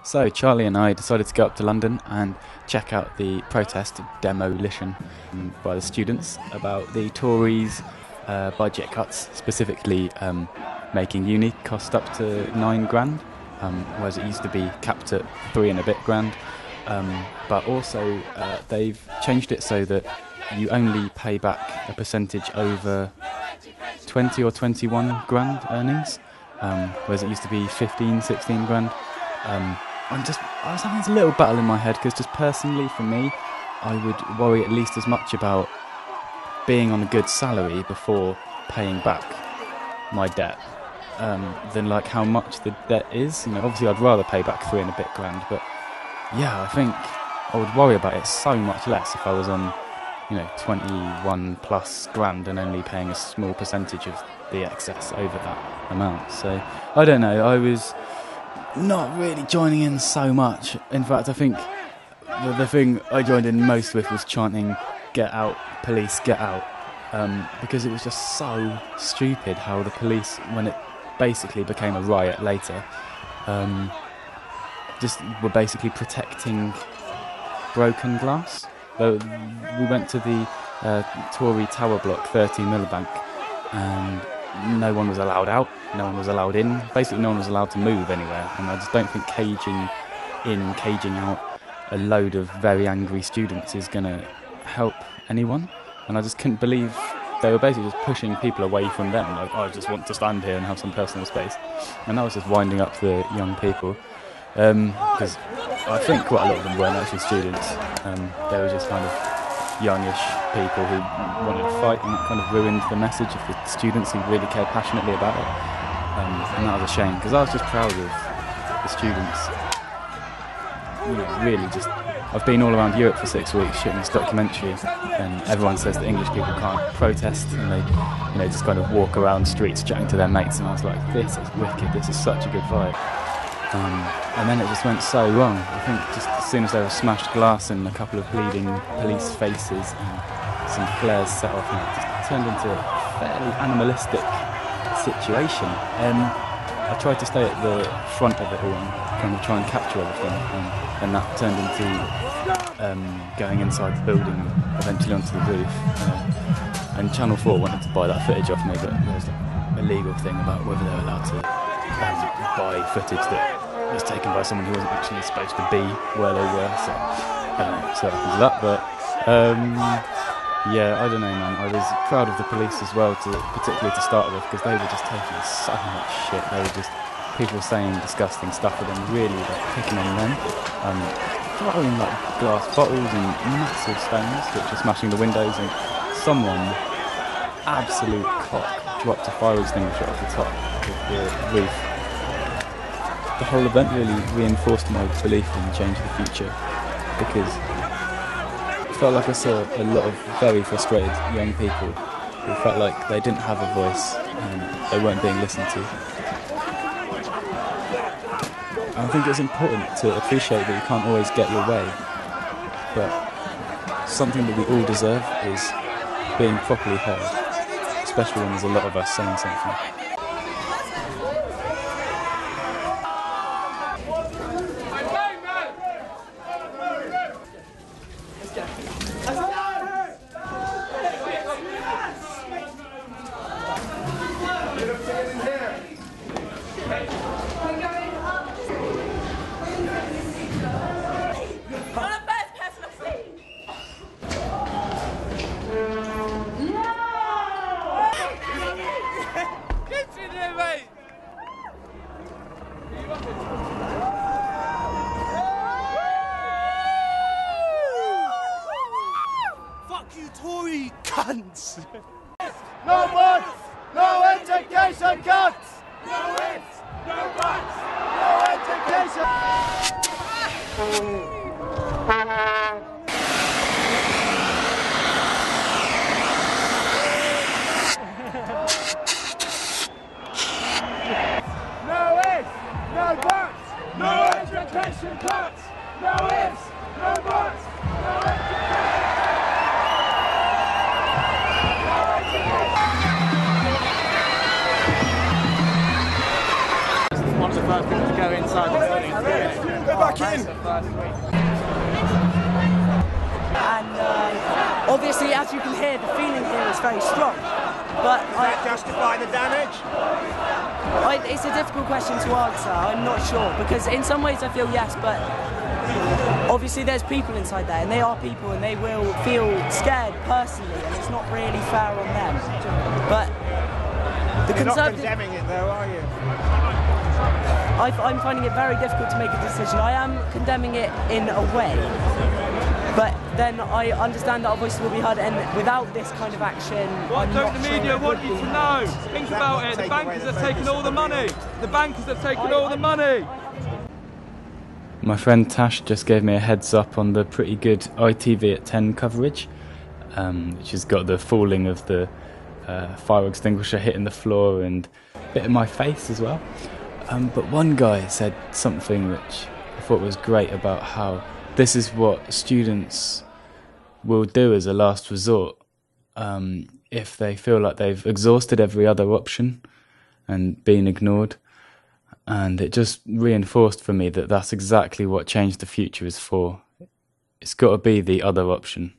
So Charlie and I decided to go up to London and check out the protest demolition by the students about the Tories' budget cuts, specifically making uni cost up to £9 grand, whereas it used to be capped at £3 and a bit grand. But also they've changed it so that you only pay back a percentage over 20 or 21 grand earnings, whereas it used to be 15, 16 grand. I was having this little battle in my head because just personally for me, I would worry at least as much about being on a good salary before paying back my debt than like how much the debt is. You know, obviously I'd rather pay back £3 and a bit grand, but yeah, I think I would worry about it so much less if I was on, 21 plus grand and only paying a small percentage of the excess over that amount. So I don't know, I was not really joining in so much. In fact, I think the thing I joined in most with was chanting "Get out, police, get out," because it was just so stupid how the police, when it basically became a riot later, just were basically protecting broken glass. We went to the TORY Tower Block 30 Millbank and no one was allowed out, no one was allowed in, basically no one was allowed to move anywhere, and I just don't think caging out a load of very angry students is going to help anyone. And I just couldn't believe they were basically just pushing people away from them, like, I just want to stand here and have some personal space, and that was just winding up the young people, because I think quite a lot of them weren't actually students, they were just kind of youngish people who wanted to fight, and that kind of ruined the message of the students who really cared passionately about it, and that was a shame, because I was just proud of the students. Really just, I've been all around Europe for 6 weeks shooting this documentary, and everyone says that English people can't protest, and they just kind of walk around streets chatting to their mates, and I was like, this is wicked, this is such a good vibe. And then it just went so wrong. I think just as soon as there was smashed glass and a couple of bleeding police faces and some flares set off, and it just turned into a fairly animalistic situation. I tried to stay at the front of it all and kind of try and capture everything, and that turned into going inside the building and eventually onto the roof. And Channel 4 wanted to buy that footage off me, but there was a legal thing about whether they were allowed to buy footage that was taken by someone who wasn't actually supposed to be where they were, so I don't know, so it happens to that, but yeah, I don't know, man. I was proud of the police as well, particularly to start with, because they were just taking so much shit. They were just, people saying disgusting stuff with them, really like picking on them, throwing like glass bottles and massive stones which are smashing the windows, and someone, absolute cock, dropped a fire extinguisher off the top of the roof. The whole event really reinforced my belief in Change the Future, because it felt like I saw a lot of very frustrated young people who felt like they didn't have a voice and they weren't being listened to. And I think it's important to appreciate that you can't always get your way, but something that we all deserve is being properly heard, especially when there's a lot of us saying something. Fuck you, Tory cunts! No buts! No education cuts! No ifs! No buts! No education! No ifs! No buts! No education cuts! No ifs! No buts! No education! One of the first people to go inside the building. back in. And obviously, as you can hear, the feeling here is very strong. But Does that justify the damage? It's a difficult question to answer. I'm not sure, because in some ways I feel yes, but obviously there's people inside there, and they are people, and they will feel scared personally, and it's not really fair on them. But the You're not Conservative... condemning it though, are you? I'm finding it very difficult to make a decision. I am condemning it in a way, but then I understand that our voices will be heard, and without this kind of action, What don't the media want you to know? Think about it. The bankers have taken all the money. The bankers have taken all the money. My friend Tash just gave me a heads up on the pretty good ITV at 10 coverage, which has got the falling of the fire extinguisher hitting the floor and a bit in my face as well. But one guy said something which I thought was great about how this is what students will do as a last resort if they feel like they've exhausted every other option and been ignored. And it just reinforced for me that that's exactly what Change the Future is for. It's got to be the other option.